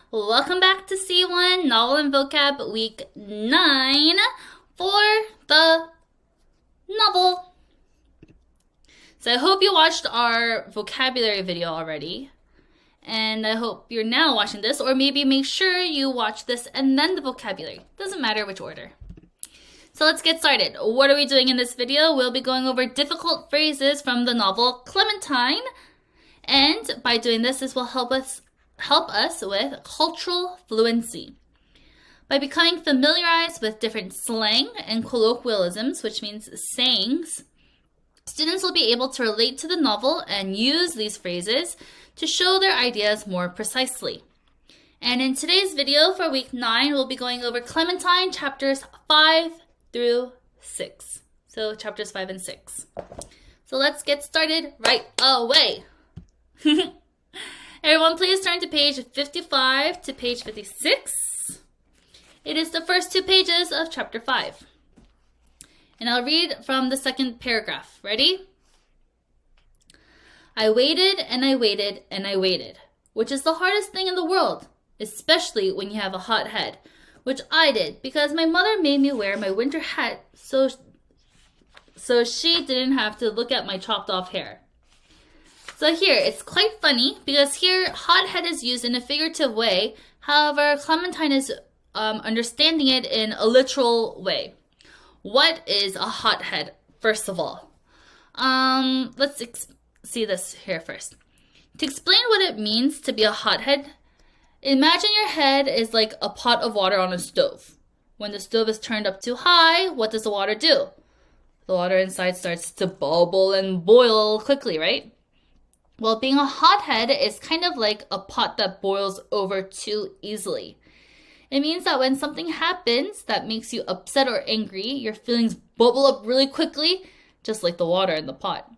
Welcome back to C1 Novel and Vocab Week 9 for the novel. So I hope you watched our vocabulary video already. And I hope you're now watching this, or maybe make sure you watch this and then the vocabulary. Doesn't matter which order. So let's get started. What are we doing in this video? We'll be going over difficult phrases from the novel Clementine. And by doing this, this will help us with cultural fluency. By becoming familiarized with different slang and colloquialisms, which means sayings, students will be able to relate to the novel and use these phrases to show their ideas more precisely. And in today's video for week 9, we'll be going over Clementine chapters 5 through 6. So chapters 5 and 6. So let's get started right away. Everyone, please turn to page 55 to page 56. It is the first 2 pages of chapter 5. And I'll read from the second paragraph. Ready? I waited and I waited and I waited, which is the hardest thing in the world, especially when you have a hot head, which I did because my mother made me wear my winter hat so she didn't have to look at my chopped off hair. So here, it's quite funny because here, hothead is used in a figurative way. However, Clementine is understanding it in a literal way. What is a hothead, first of all? Let's see this here first. To explain what it means to be a hothead, imagine your head is like a pot of water on a stove. When the stove is turned up too high, what does the water do? The water inside starts to bubble and boil quickly, right? Well, being a hothead is kind of like a pot that boils over too easily. It means that when something happens that makes you upset or angry, your feelings bubble up really quickly, just like the water in the pot.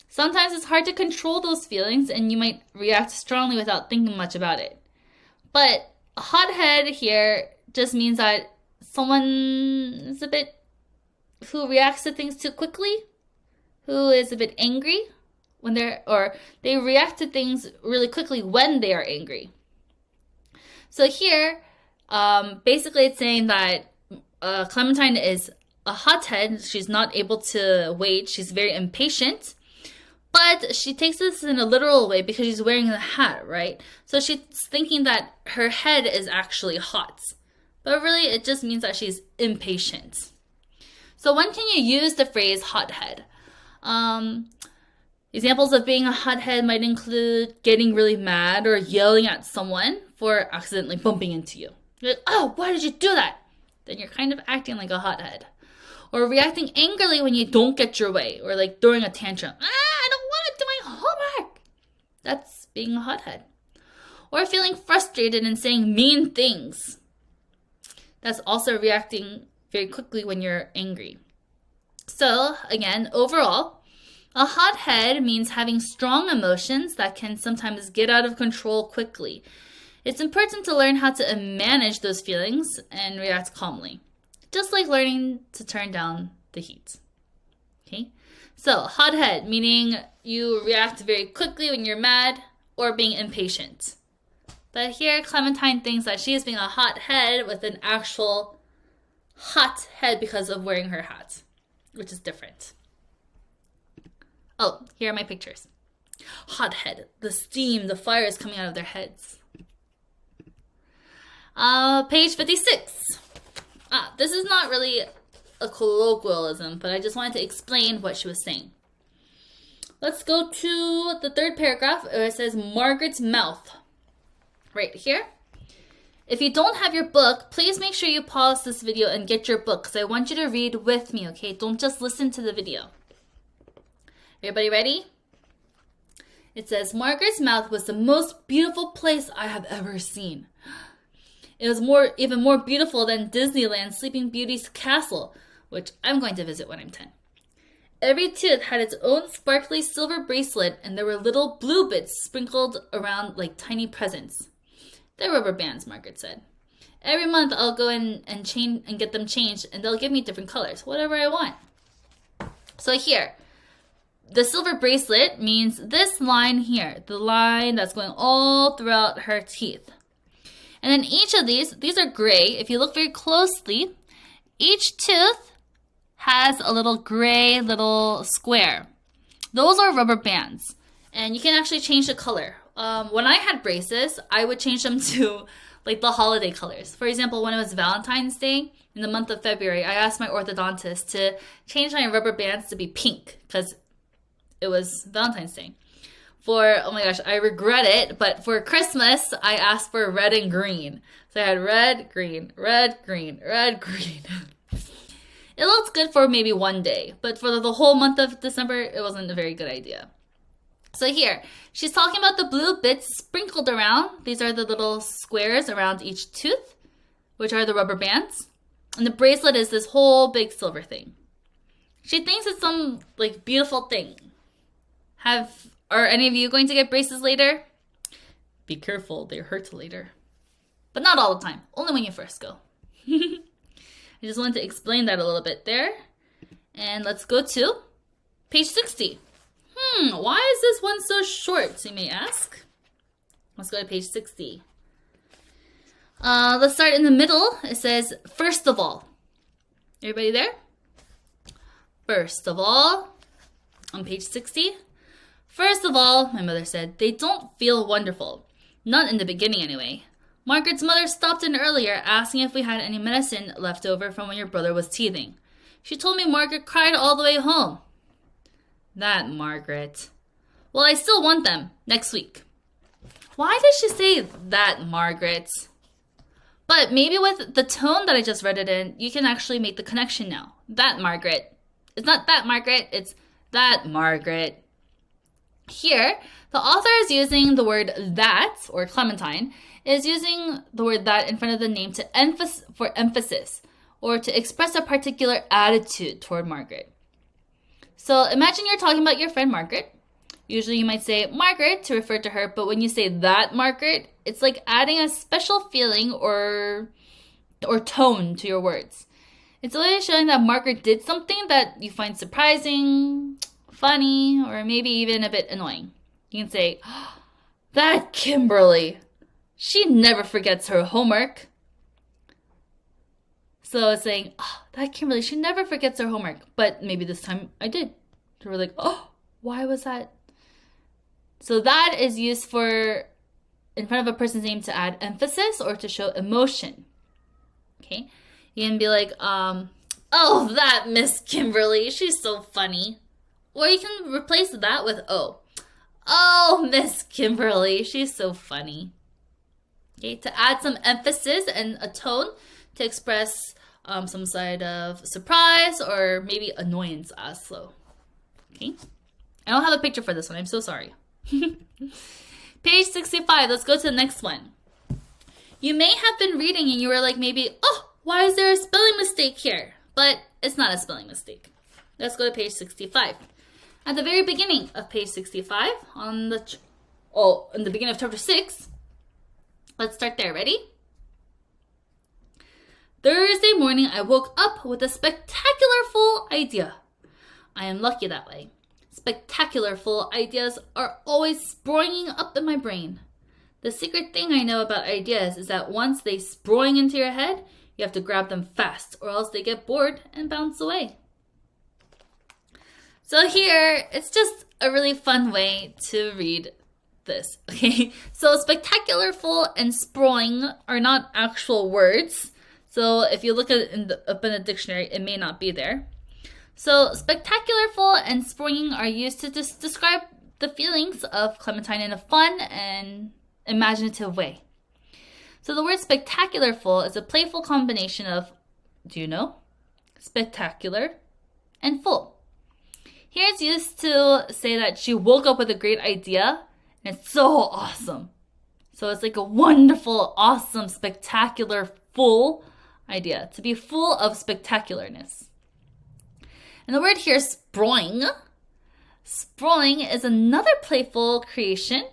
Sometimes it's hard to control those feelings and you might react strongly without thinking much about it. But a hothead here just means that someone is who reacts to things too quickly, who is a bit angry, they react to things really quickly when they are angry. So here, basically it's saying that Clementine is a hothead. She's not able to wait. She's very impatient. But she takes this in a literal way because she's wearing the hat, right? So she's thinking that her head is actually hot. But really, it just means that she's impatient. So when can you use the phrase hothead? Examples of being a hothead might include getting really mad or yelling at someone for accidentally bumping into you. You're like, oh, why did you do that? Then you're kind of acting like a hothead. Or reacting angrily when you don't get your way, or like throwing a tantrum. I don't want to do my homework. That's being a hothead. Or feeling frustrated and saying mean things. That's also reacting very quickly when you're angry. So, again, overall, a hothead means having strong emotions that can sometimes get out of control quickly. It's important to learn how to manage those feelings and react calmly, just like learning to turn down the heat. Okay? So, hothead, meaning you react very quickly when you're mad or being impatient. But here, Clementine thinks that she is being a hothead with an actual hot head because of wearing her hat, which is different. Oh, here are my pictures. Hothead, the steam, the fire is coming out of their heads. Page 56. This is not really a colloquialism, but I just wanted to explain what she was saying. Let's go to the third paragraph where it says Margaret's mouth. Right here. If you don't have your book, please make sure you pause this video and get your book because I want you to read with me, okay? Don't just listen to the video. Everybody ready? It says, Margaret's mouth was the most beautiful place I have ever seen. It was even more beautiful than Disneyland's Sleeping Beauty's castle, which I'm going to visit when I'm 10. Every tooth had its own sparkly silver bracelet, and there were little blue bits sprinkled around like tiny presents. They're rubber bands, Margaret said. Every month I'll go in and get them changed, and they'll give me different colors, whatever I want. So here, the silver bracelet means this line here, the line that's going all throughout her teeth. And then each of these are gray. If you look very closely, each tooth has a little gray little square. Those are rubber bands. And you can actually change the color. When I had braces, I would change them to like the holiday colors. For example, when it was Valentine's Day in the month of February, I asked my orthodontist to change my rubber bands to be pink because it was Valentine's Day. Oh my gosh, I regret it, but for Christmas, I asked for red and green. So I had red, green, red, green, red, green. It looked good for maybe one day, but for the whole month of December, it wasn't a very good idea. So here, she's talking about the blue bits sprinkled around. These are the little squares around each tooth, which are the rubber bands. And the bracelet is this whole big silver thing. She thinks it's some like beautiful thing. Are any of you going to get braces later? Be careful, they hurt later. But not all the time, only when you first go. I just wanted to explain that a little bit there. And let's go to page 60. Why is this one so short, you may ask? Let's go to page 60. Let's start in the middle. It says, first of all. Everybody there? First of all, on page 60. First of all, my mother said, they don't feel wonderful. Not in the beginning, anyway. Margaret's mother stopped in earlier, asking if we had any medicine left over from when your brother was teething. She told me Margaret cried all the way home. That Margaret. Well, I still want them next week. Why did she say that Margaret? But maybe with the tone that I just read it in, you can actually make the connection now. That Margaret. It's not that Margaret, it's that Margaret. Here, the author is using the word that, or Clementine, is using the word that in front of the name for emphasis, or to express a particular attitude toward Margaret. So imagine you're talking about your friend Margaret. Usually you might say Margaret to refer to her, but when you say that Margaret, it's like adding a special feeling or tone to your words. It's always showing that Margaret did something that you find surprising, funny, or maybe even a bit annoying. You can say, oh, that Kimberly, she never forgets her homework. So it's saying, oh, that Kimberly, she never forgets her homework. But maybe this time I did. So we're like, oh, why was that? So that is used for in front of a person's name to add emphasis or to show emotion. Okay? You can be like, oh, that Miss Kimberly, she's so funny. Or you can replace that with oh. Oh, Miss Kimberly, she's so funny. Okay, to add some emphasis and a tone to express some side of surprise or maybe annoyance also. Okay, I don't have a picture for this one. I'm so sorry. Page 65, let's go to the next one. You may have been reading and you were like maybe, oh, why is there a spelling mistake here? But it's not a spelling mistake. Let's go to page 65. At the very beginning of page 65, in the beginning of chapter 6, let's start there. Ready? Thursday morning, I woke up with a spectacular full idea. I am lucky that way. Spectacular full ideas are always springing up in my brain. The secret thing I know about ideas is that once they spring into your head, you have to grab them fast or else they get bored and bounce away. So here, it's just a really fun way to read this, okay? So spectacular full and sprawling are not actual words. So if you look at it up in the dictionary, it may not be there. So spectacular full and sprawling are used to just describe the feelings of Clementine in a fun and imaginative way. So the word spectacular full is a playful combination of, do you know? Spectacular and full. Here it's used to say that she woke up with a great idea and it's so awesome. So it's like a wonderful, awesome, spectacular, full idea. To be full of spectacularness. And the word here, sprawling. Sprawling is another playful creation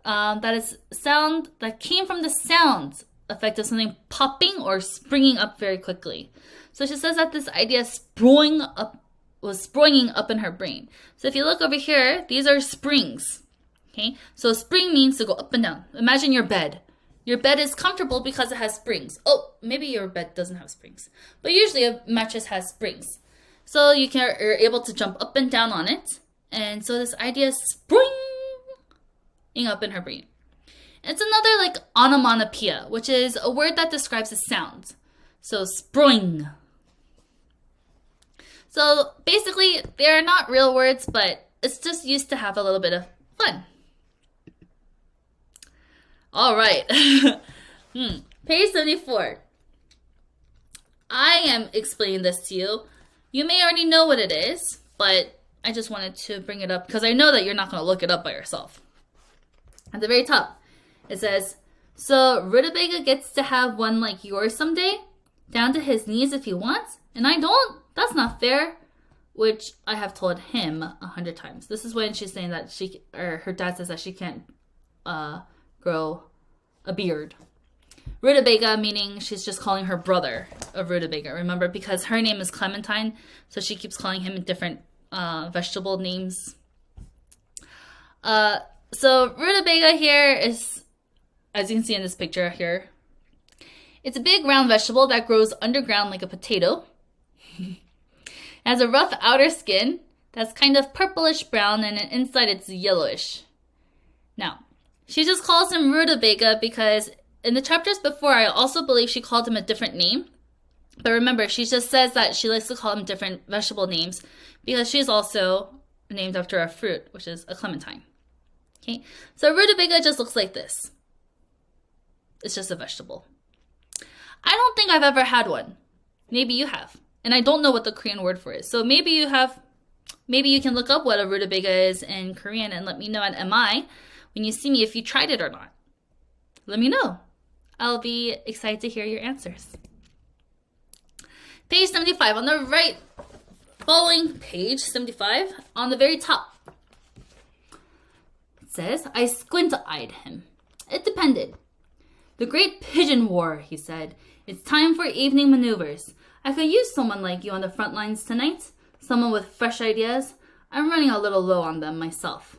that is sound that came from the sound effect of something popping or springing up very quickly. So she says that this idea was springing up in her brain. So if you look over here, these are springs. Okay, so spring means to go up and down. Imagine your bed. Your bed is comfortable because it has springs. Oh, maybe your bed doesn't have springs. But usually a mattress has springs. So you're able to jump up and down on it. And so this idea is springing up in her brain. It's another like onomatopoeia, which is a word that describes a sound. So spring. So basically, they're not real words, but it's just used to have a little bit of fun. All right. Page 74. I am explaining this to you. You may already know what it is, but I just wanted to bring it up because I know that you're not going to look it up by yourself. At the very top, it says, so Rutabaga gets to have one like yours someday, down to his knees if he wants, and I don't? That's not fair. Which I have told him 100 times. This is when she's saying that her dad says that she can't grow a beard. Rutabaga, meaning she's just calling her brother a Rutabaga. Remember, because her name is Clementine, so she keeps calling him different vegetable names. So Rutabaga here is, as you can see in this picture here, it's a big round vegetable that grows underground like a potato. It has a rough outer skin that's kind of purplish brown, and inside it's yellowish. Now, she just calls him Rutabaga because in the chapters before, I also believe she called him a different name. But remember, she just says that she likes to call him different vegetable names because she's also named after a fruit, which is a clementine. Okay, so Rutabaga just looks like this. It's just a vegetable. I don't think I've ever had one. Maybe you have. And I don't know what the Korean word for it is. So maybe you have, maybe you can look up what a Rutabaga is in Korean and let me know at MI when you see me if you tried it or not. Let me know. I'll be excited to hear your answers. Page 75, on the right, following page 75, on the very top. It says, I squint-eyed him. It depended. The Great Pigeon War, he said. It's time for evening maneuvers. I could use someone like you on the front lines tonight. Someone with fresh ideas. I'm running a little low on them myself.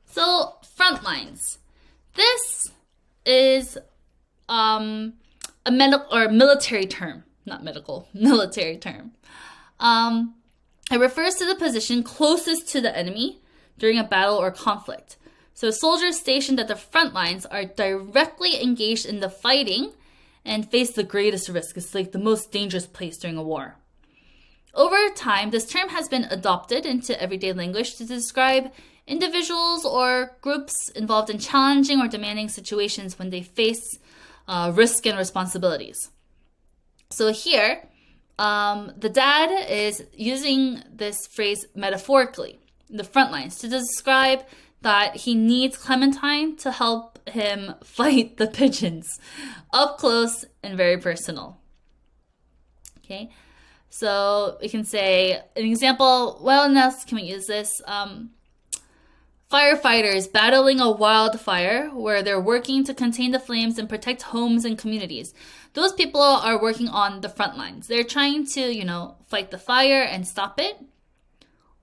So, front lines. This is a medical or military term. Not medical, military term. It refers to the position closest to the enemy during a battle or conflict. So soldiers stationed at the front lines are directly engaged in the fighting and face the greatest risk. It's like the most dangerous place during a war. Over time, this term has been adopted into everyday language to describe individuals or groups involved in challenging or demanding situations when they face risk and responsibilities. So here, the dad is using this phrase metaphorically, the front lines, to describe that he needs Clementine to help him fight the pigeons, up close and very personal. Okay, so we can say an example, what else can we use this? Firefighters battling a wildfire where they're working to contain the flames and protect homes and communities. Those people are working on the front lines. They're trying to, fight the fire and stop it.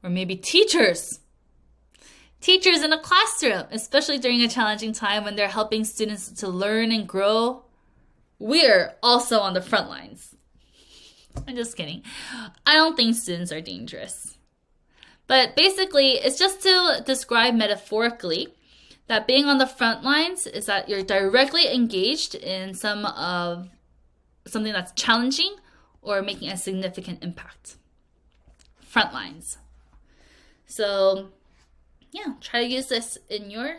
Or maybe teachers. Teachers in a classroom, especially during a challenging time when they're helping students to learn and grow. We're also on the front lines. I'm just kidding. I don't think students are dangerous. But basically, it's just to describe metaphorically that being on the front lines is that you're directly engaged in something that's challenging or making a significant impact. Front lines. So, yeah, try to use this in your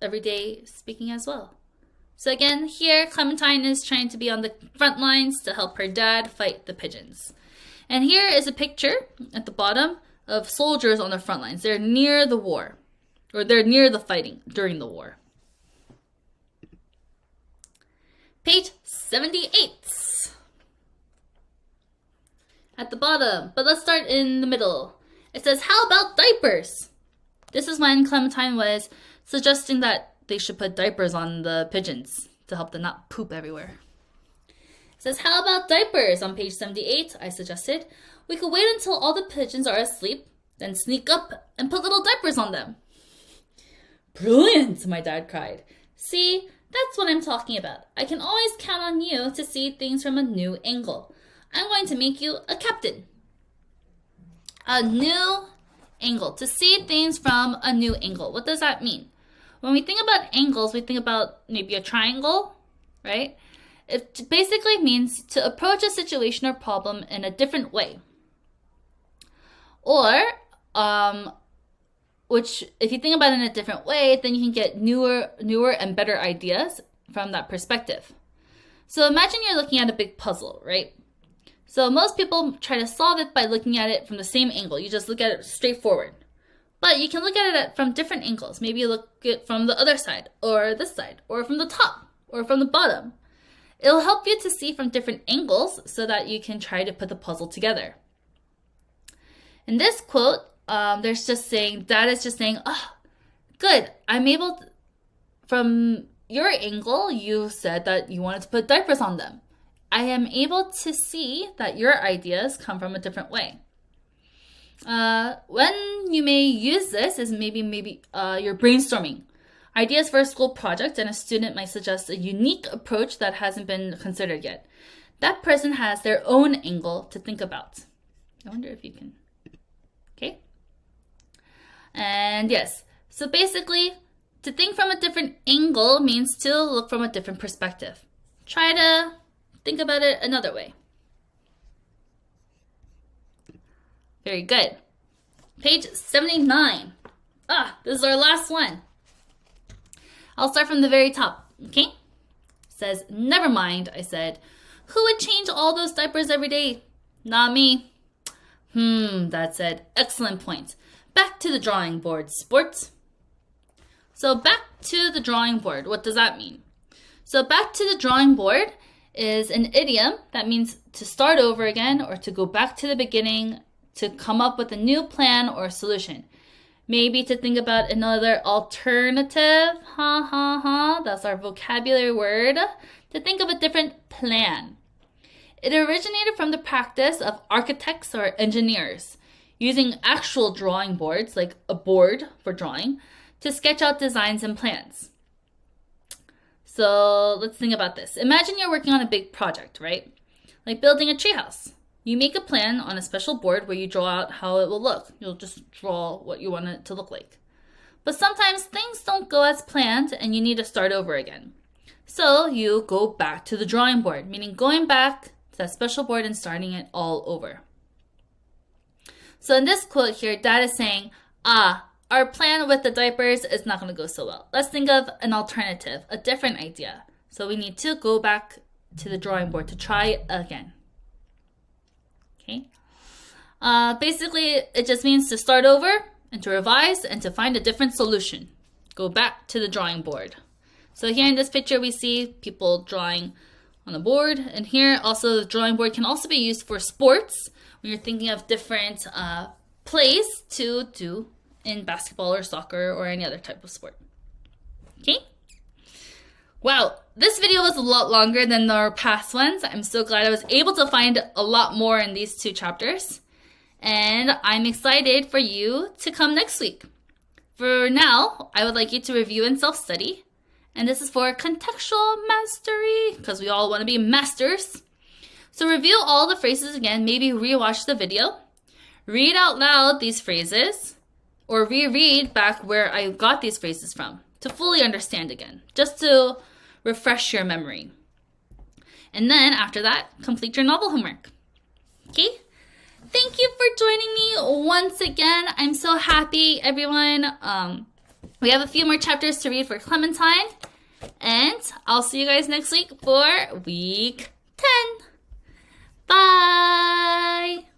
everyday speaking as well. So again, here, Clementine is trying to be on the front lines to help her dad fight the pigeons. And here is a picture at the bottom of soldiers on the front lines. They're near the war, or they're near the fighting during the war. Page 78. At the bottom, but let's start in the middle. It says, how about diapers? This is when Clementine was suggesting that they should put diapers on the pigeons to help them not poop everywhere. It says, how about diapers? On page 78, I suggested, we could wait until all the pigeons are asleep, then sneak up and put little diapers on them. Brilliant, my dad cried. See, that's what I'm talking about. I can always count on you to see things from a new angle. I'm going to make you a captain. A new angle. To see things from a new angle. What does that mean? When we think about angles, we think about maybe a triangle, right? It basically means to approach a situation or problem in a different way. Or, which if you think about it in a different way, then you can get newer and better ideas from that perspective. So imagine you're looking at a big puzzle, right? So most people try to solve it by looking at it from the same angle. You just look at it straight forward. But you can look at it from different angles. Maybe you look at it from the other side, or this side, or from the top, or from the bottom. It'll help you to see from different angles so that you can try to put the puzzle together. In this quote, Dad is just saying, oh, good, I'm able to, from your angle, you said that you wanted to put diapers on them. I am able to see that your ideas come from a different way. When you may use this is maybe you're brainstorming ideas for a school project and a student might suggest a unique approach that hasn't been considered yet. That person has their own angle to think about. I wonder if you can... Okay? And yes, so basically, to think from a different angle means to look from a different perspective. Try to think about it another way. Very good. Page 79. This is our last one. I'll start from the very top, okay? It says, never mind, I said. Who would change all those diapers every day? Not me. Dad said, excellent point. Back to the drawing board, sports. So back to the drawing board, what does that mean? So back to the drawing board is an idiom that means to start over again or to go back to the beginning to come up with a new plan or solution. Maybe to think about another alternative, that's our vocabulary word, to think of a different plan. It originated from the practice of architects or engineers using actual drawing boards, like a board for drawing, to sketch out designs and plans. So let's think about this. Imagine you're working on a big project, right? Like building a treehouse. You make a plan on a special board where you draw out how it will look. You'll just draw what you want it to look like. But sometimes things don't go as planned and you need to start over again. So you go back to the drawing board, meaning going back to that special board and starting it all over. So in this quote here, Dad is saying, our plan with the diapers is not going to go so well. Let's think of an alternative, a different idea. So we need to go back to the drawing board to try again. Okay. Basically, it just means to start over and to revise and to find a different solution. Go back to the drawing board. So here in this picture, we see people drawing on the board. And here also the drawing board can also be used for sports when you're thinking of different plays to do in basketball or soccer or any other type of sport. Okay? Wow, this video was a lot longer than our past ones. I'm so glad I was able to find a lot more in these two chapters. And I'm excited for you to come next week. For now, I would like you to review and self-study. And this is for contextual mastery, because we all want to be masters. So review all the phrases again, maybe rewatch the video. Read out loud these phrases, or reread back where I got these phrases from to fully understand again, just to refresh your memory. And then after that, complete your novel homework. Okay? Thank you for joining me once again. I'm so happy, everyone. We have a few more chapters to read for Clementine. And I'll see you guys next week for week 10. Bye!